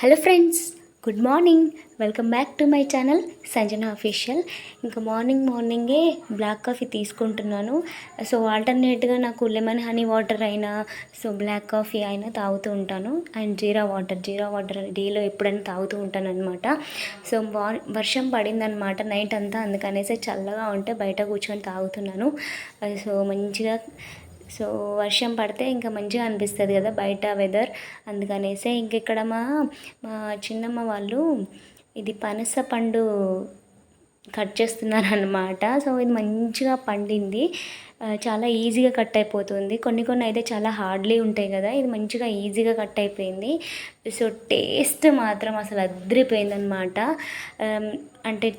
Hello friends, good morning. Welcome back to my channel Sanjana official. ఇంకా మార్నింగే black coffee తీసుకుంటున్నాను. So ఆల్టర్నేట్గా నాకు లెమన్ హనీ వాటర్ అయినా, సో బ్లాక్ కాఫీ అయినా తాగుతూ ఉంటాను. అండ్ జీరా వాటర్ డేలో ఎప్పుడైనా తాగుతూ ఉంటాను అనమాట. సో వర్షం పడిందనమాట నైట్ అంతా, అందుకనేసి చల్లగా ఉంటే బయట కూర్చొని తాగుతున్నాను. సో మంచిగా వర్షం పడితే ఇంకా మంచిగా అనిపిస్తుంది కదా బయట వెదర్. అందుకనేసే ఇంక ఇక్కడ మా చిన్నమ్మ వాళ్ళు ఇది పనస పండు కట్ చేస్తున్నారనమాట. సో ఇది మంచిగా పండింది, చాలా ఈజీగా కట్ అయిపోతుంది. కొన్ని అయితే చాలా హార్డ్లీ ఉంటాయి కదా, ఇది మంచిగా ఈజీగా కట్ అయిపోయింది. సో టేస్ట్ మాత్రం అసలు అదిరిపోయిందనమాట. అంటే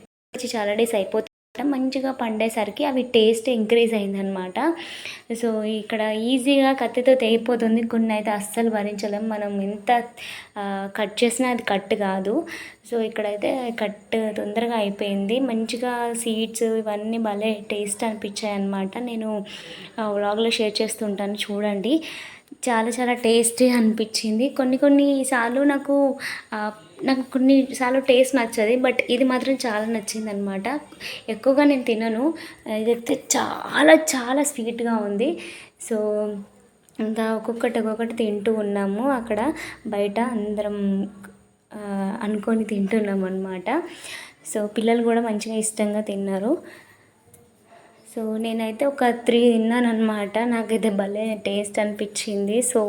చాలా డేస్ అయిపోతుంది, మంచిగా పండేసరికి అవి టేస్ట్ ఇంక్రీజ్ అయిందనమాట. సో ఇక్కడ ఈజీగా కత్తితో తెగిపోతుంది, కొన్ని అయితే అస్సలు భరించలేం. మనం ఎంత కట్ చేసినా అది కట్ కాదు. సో ఇక్కడైతే కట్ తొందరగా అయిపోయింది. మంచిగా సీడ్స్ ఇవన్నీ భలే టేస్ట్ అనిపించాయి అనమాట. నేను వ్లాగ్లో షేర్ చేస్తుంటాను, చూడండి. చాలా టేస్టీ అనిపించింది. కొన్నిసార్లు నాకు కొన్నిసార్లు టేస్ట్ నచ్చదు, బట్ ఇది మాత్రం చాలా నచ్చింది అనమాట. ఎక్కువగా నేను తినను, ఇదైతే చాలా స్వీట్గా ఉంది. సో ఇంకా ఒక్కొక్కటి తింటూ ఉన్నాము అక్కడ బయట అందరం అనుకొని తింటున్నాం అనమాట. సో పిల్లలు కూడా మంచిగా ఇష్టంగా తిన్నారు. సో నేనైతే ఒక 3 తిన్నాను అనమాట. నాకైతే భలే టేస్ట్ అనిపించింది. సో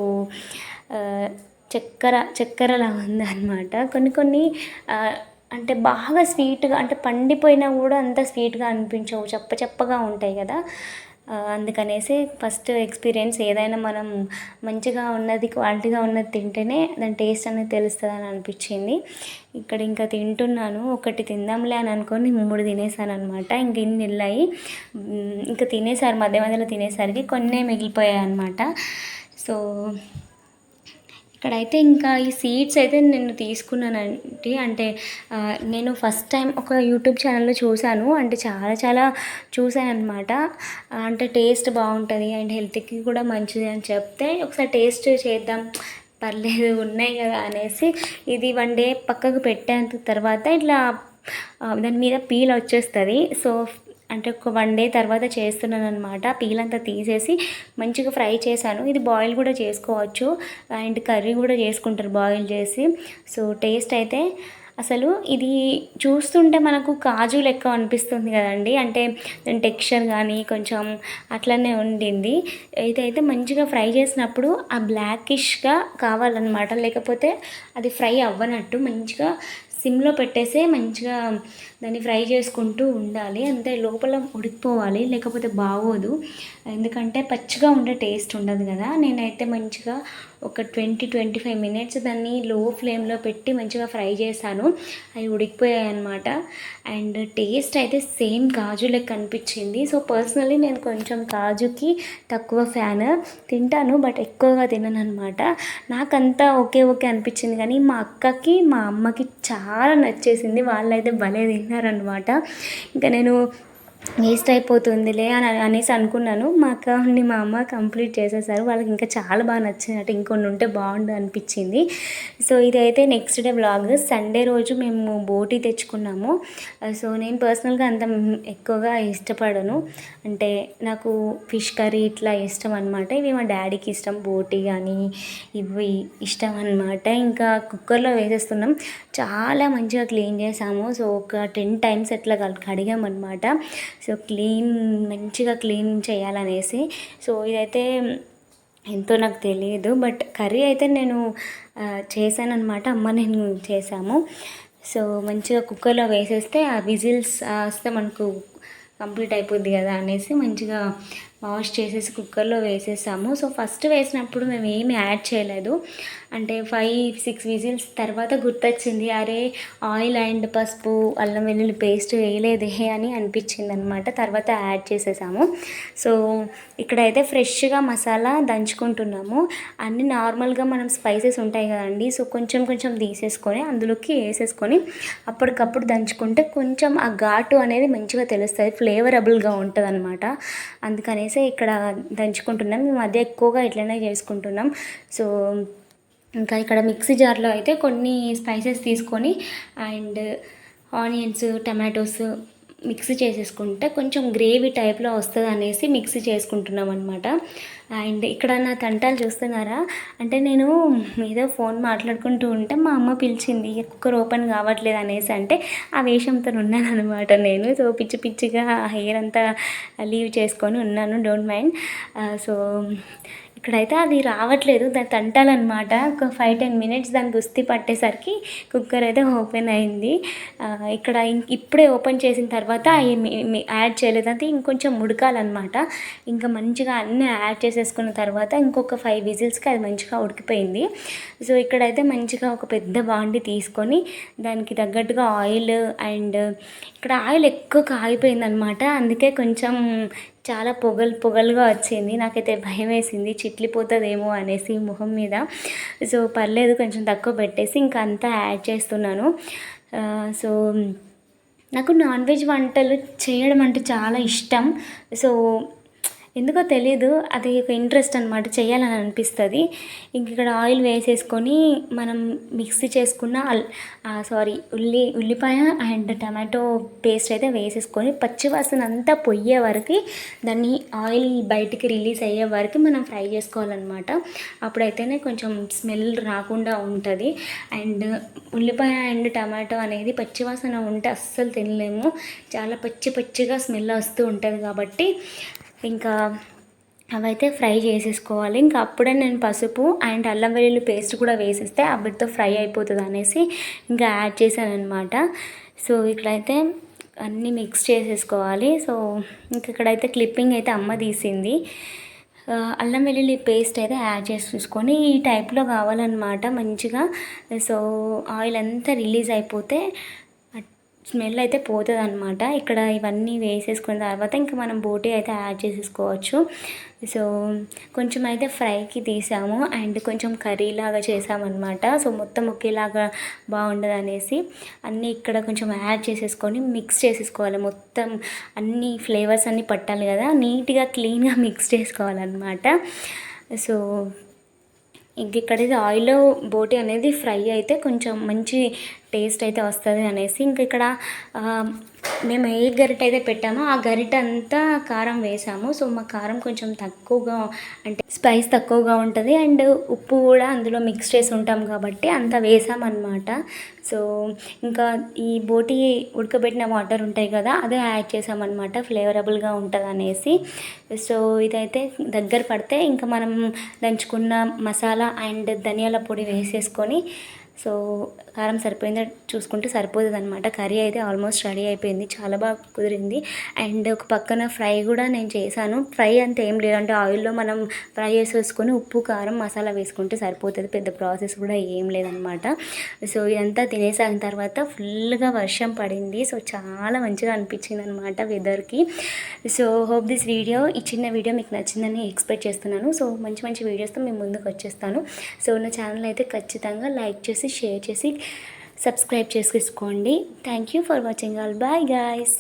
చక్కెరలా ఉందన్నమాట. కొన్ని అంటే బాగా స్వీట్గా, అంటే పండిపోయినా కూడా అంత స్వీట్గా అనిపించవు, చప్పగా ఉంటాయి కదా. అందుకనేసి ఫస్ట్ ఎక్స్పీరియన్స్ ఏదైనా మనం మంచిగా ఉన్నది, క్వాలిటీగా ఉన్నది తింటేనే దాని టేస్ట్ అనేది తెలుస్తుంది అని అనిపించింది. ఇక్కడ ఇంకా తింటున్నాను. ఒకటి తిందాంలే అని అనుకొని 3 తినేసాను అనమాట. ఇంక ఇన్ని వెళ్ళాయి, ఇంకా తినేసారు మధ్యలో తినేసరికి కొన్ని మిగిలిపోయాయి అనమాట. సో ఇక్కడైతే ఇంకా ఈ సీడ్స్ అయితే నేను తీసుకున్నానండి. అంటే నేను ఫస్ట్ టైం ఒక యూట్యూబ్ ఛానల్లో చూశాను, అంటే చాలా చూశాను అనమాట. అంటే టేస్ట్ బాగుంటుంది అండ్ హెల్త్కి కూడా మంచిది అని చెప్తే ఒకసారి టేస్ట్ చేద్దాం, పర్లేదు ఉన్నాయి కదా అనేసి ఇది 1 డే పక్కకు పెట్టేంత తర్వాత ఇట్లా దాని మీద పీల్ వచ్చేస్తుంది. సో అంటే ఒక 1 డే తర్వాత చేస్తున్నాను అనమాట. పీల్ అంతా తీసేసి మంచిగా ఫ్రై చేశాను. ఇది బాయిల్ కూడా చేసుకోవచ్చు అండ్ కర్రీ కూడా చేసుకుంటారు బాయిల్ చేసి. సో టేస్ట్ అయితే అసలు ఇది చూస్తుంటే మనకు కాజు లెక్క అనిపిస్తుంది కదండి, అంటే టెక్స్చర్ కానీ కొంచెం అట్లనే ఉండింది. ఇదైతే మంచిగా ఫ్రై చేసినప్పుడు ఆ బ్లాకిష్గా కావాలన్నమాట, లేకపోతే అది ఫ్రై అవ్వనట్టు. మంచిగా సిమ్లో పెట్టేసే మంచిగా దాన్ని ఫ్రై చేసుకుంటూ ఉండాలి, అంతే. లోపల ఉడికిపోవాలి, లేకపోతే బాగోదు. ఎందుకంటే పచ్చిగా ఉండే టేస్ట్ ఉండదు కదా. నేనైతే మంచిగా ఒక 20-25 మినిట్స్ దాన్ని లో ఫ్లేమ్లో పెట్టి మంచిగా ఫ్రై చేశాను. అవి ఉడికిపోయాయి అనమాట. అండ్ టేస్ట్ అయితే సేమ్ కాజు లెక్క అనిపించింది. సో పర్సనలీ నేను కొంచెం కాజుకి తక్కువ ఫ్యాన్, తింటాను బట్ ఎక్కువగా తినను అనమాట. నాకంతా ఓకే అనిపించింది, కానీ మా అక్కకి మా అమ్మకి చాలా నచ్చేసింది. వాళ్ళైతే భలే తిన్నారనమాట. ఇంకా నేను వేస్ట్ అయిపోతుందిలే అనేసి అనుకున్నాను. మా అక్క ఉండి మా అమ్మ కంప్లీట్ చేసేసారు. వాళ్ళకి ఇంకా చాలా బాగా నచ్చినట్టు, ఇంకొన్ని ఉంటే బాగుండు అనిపించింది. సో ఇదైతే నెక్స్ట్ డే వ్లాగ్. సండే రోజు మేము బోటీ తెచ్చుకున్నాము. సో నేను పర్సనల్గా అంత ఎక్కువగా ఇష్టపడను, అంటే నాకు ఫిష్ కర్రీ ఇట్లా ఇష్టం అనమాట. ఇవి మా డాడీకి ఇష్టం, బోటీ కానీ ఇవి ఇష్టం అనమాట. ఇంకా కుక్కర్లో వేసేస్తున్నాం. చాలా మంచిగా క్లీన్ చేసాము. సో ఒక 10 టైమ్స్ ఎట్లా కడిగామన్నమాట. సో మంచిగా క్లీన్ చేయాలనేసి. సో ఇదైతే ఎంతో నాకు తెలియదు, బట్ కర్రీ అయితే నేను చేశాను అనమాట. నేను చేసాము. సో మంచిగా కుక్కర్లో వేసేస్తే ఆ విజిల్స్ వస్తే మనకు కంప్లీట్ అయిపోద్ది కదా అనేసి మంచిగా వాష్ చేసేసి కుక్కర్లో వేసేసాము. సో ఫస్ట్ వేసినప్పుడు మేము ఏమి యాడ్ చేయలేదు, అంటే 5-6 విజిల్స్ తర్వాత గుర్తొచ్చింది, అరే ఆయిల్ అండ్ పసుపు అల్లం వెల్లుల్లి పేస్ట్ వేయలేదే అని అనిపించింది అనమాట. తర్వాత యాడ్ చేసేసాము. సో ఇక్కడైతే ఫ్రెష్గా మసాలా దంచుకుంటున్నాము. అన్నీ నార్మల్గా మనం స్పైసెస్ ఉంటాయి కదండి, సో కొంచెం తీసేసుకొని అందులోకి వేసేసుకొని అప్పటికప్పుడు దంచుకుంటే కొంచెం ఆ ఘాటు అనేది మంచిగా తెలుస్తుంది, ఫ్లేవరబుల్గా ఉంటుంది అనమాట. అందుకనేసి ఇక్కడ దంచుకుంటున్నాం. ఈ మధ్య ఎక్కువగా ఇట్లనే చేసుకుంటున్నాం. సో ఇంకా ఇక్కడ మిక్సీ జార్లో అయితే కొన్ని స్పైసెస్ తీసుకొని అండ్ ఆనియన్స్, టమాటోస్ మిక్సీ చేసేసుకుంటే కొంచెం గ్రేవీ టైప్లో వస్తుంది అనేసి మిక్సీ చేసుకుంటున్నాం అనమాట. అండ్ ఇక్కడ నా తంటాలు చూస్తున్నారా, అంటే నేను ఏదో ఫోన్ మాట్లాడుకుంటూ ఉంటే మా అమ్మ పిలిచింది, కుక్కర్ ఓపెన్ కావట్లేదు అనేసి, అంటే ఆ వేషంతో ఉన్నాను అనమాట నేను. సో పిచ్చి పిచ్చిగా హెయిర్ అంతా లీవ్ చేసుకొని ఉన్నాను, డోంట్ మైండ్. సో ఇక్కడైతే అది రావట్లేదు, దాని తంటాలన్నమాట. ఒక 5-10 మినిట్స్ దాని గుస్తీ పట్టేసరికి కుక్కర్ అయితే ఓపెన్ అయింది. ఇక్కడ ఇప్పుడే ఓపెన్ చేసిన తర్వాత యాడ్ చేయలేదంటే ఇంకొంచెం ఉడకాలన్నమాట. ఇంకా మంచిగా అన్నీ యాడ్ చేసేసుకున్న తర్వాత ఇంకొక 5 విజిల్స్కి అది మంచిగా ఉడికిపోయింది. సో ఇక్కడైతే మంచిగా ఒక పెద్ద బాండి తీసుకొని దానికి తగ్గట్టుగా ఆయిల్, అండ్ ఇక్కడ ఆయిల్ ఎక్కువ కాగిపోయిందనమాట, అందుకే కొంచెం చాలా పొగలుగా వచ్చింది. నాకైతే భయం వేసింది, చిట్లిపోతుందేమో అనేసి మొహం మీద. సో పర్లేదు, కొంచెం తక్కువ పెట్టేసి ఇంకా అంతా యాడ్ చేస్తున్నాను. సో నాకు నాన్ వెజ్ వంటలు చేయడం అంటే చాలా ఇష్టం. సో ఎందుకో తెలీదు, అది ఒక ఇంట్రెస్ట్ అనమాట, చేయాలని అనిపిస్తుంది. ఇంక ఇక్కడ ఆయిల్ వేసేసుకొని మనం మిక్సీ చేసుకున్న ఉల్లిపాయ అండ్ టమాటో పేస్ట్ అయితే వేసేసుకొని పచ్చివాసన అంతా పొయ్యే వరకు, దాన్ని ఆయిల్ బయటికి రిలీజ్ అయ్యే వరకు మనం ఫ్రై చేసుకోవాలన్నమాట. అప్పుడైతేనే కొంచెం స్మెల్ రాకుండా ఉంటుంది. అండ్ ఉల్లిపాయ అండ్ టమాటో అనేది పచ్చివాసన ఉంటే అస్సలు తినలేము, చాలా పచ్చిగా స్మెల్ వస్తూ ఉంటుంది. కాబట్టి ఇంకా అవైతే ఫ్రై చేసేసుకోవాలి. ఇంకా అప్పుడే నేను పసుపు అండ్ అల్లం వెల్లుల్లి పేస్ట్ కూడా వేసేస్తే వీటితో ఫ్రై అయిపోతుంది అనేసి ఇంకా యాడ్ చేశాను అనమాట. సో ఇక్కడైతే అన్నీ మిక్స్ చేసేసుకోవాలి. సో ఇంక ఇక్కడైతే క్లిప్పింగ్ అయితే అమ్మ తీసింది. అల్లం వెల్లుల్లి పేస్ట్ అయితే యాడ్ చేసేసుకొని ఈ టైప్లో కావాలన్నమాట మంచిగా. సో ఆయిల్ అంతా రిలీజ్ అయిపోతే స్మెల్ అయితే పోతుంది అనమాట. ఇక్కడ ఇవన్నీ వేసేసుకున్న తర్వాత ఇంకా మనం బోటీ అయితే యాడ్ చేసేసుకోవచ్చు. సో కొంచెం అయితే ఫ్రైకి తీసాము అండ్ కొంచెం కర్రీలాగా చేసామన్నమాట. సో మొత్తం ఒకేలాగా బాగుండదు అనేసి అన్నీ ఇక్కడ కొంచెం యాడ్ చేసేసుకొని మిక్స్ చేసేసుకోవాలి. మొత్తం అన్ని ఫ్లేవర్స్ అన్నీ పట్టాలి కదా, నీట్గా క్లీన్గా మిక్స్ చేసుకోవాలన్నమాట. సో ఇంక ఇక్కడైతే ఆయిల్లో బోటీ అనేది ఫ్రై అయితే కొంచెం మంచి టేస్ట్ అయితే వస్తుంది అనేసి ఇంక ఇక్కడ మేము ఏ గరిట అయితే పెట్టామో ఆ గరిట అంతా కారం వేసాము. సో మా కారం కొంచెం తక్కువగా, అంటే స్పైస్ తక్కువగా ఉంటుంది అండ్ ఉప్పు కూడా అందులో మిక్స్ చేసి ఉంటాం కాబట్టి అంత వేసామన్నమాట. సో ఇంకా ఈ బోటీ ఉడకబెట్టిన వాటర్ ఉంటాయి కదా, అదే యాడ్ చేసామన్నమాట, ఫ్లేవరబుల్గా ఉంటుంది అనేసి. సో ఇదైతే దగ్గర పడితే ఇంకా మనం దంచుకున్న మసాలా అండ్ ధనియాల పొడి వేసేసుకొని, సో కారం సరిపోయిందో చూసుకుంటే సరిపోతుంది అనమాట. కర్రీ అయితే ఆల్మోస్ట్ రెడీ అయిపోయింది, చాలా బాగా కుదిరింది. అండ్ ఒక పక్కన ఫ్రై కూడా నేను చేశాను. ఫ్రై అంత ఏం లేదంటే ఆయిల్లో మనం ఫ్రై చేసేసుకొని ఉప్పు కారం మసాలా వేసుకుంటే సరిపోతుంది, పెద్ద ప్రాసెస్ కూడా ఏం లేదనమాట. సో ఇదంతా తినేసాగిన తర్వాత ఫుల్గా వర్షం పడింది. సో చాలా మంచిగా అనిపించింది అనమాట వెదర్కి. సో హోప్ దిస్ వీడియో, ఈ చిన్న వీడియో మీకు నచ్చిందని ఎక్స్పెక్ట్ చేస్తున్నాను. సో మంచి మంచి వీడియోస్తో మేము ముందుకు వచ్చేస్తాను. సో నా ఛానల్ అయితే ఖచ్చితంగా లైక్ చేసి, షేర్ చేసి, సబ్స్క్రైబ్ చేసుకోండి. Thank you for watching all. Bye guys.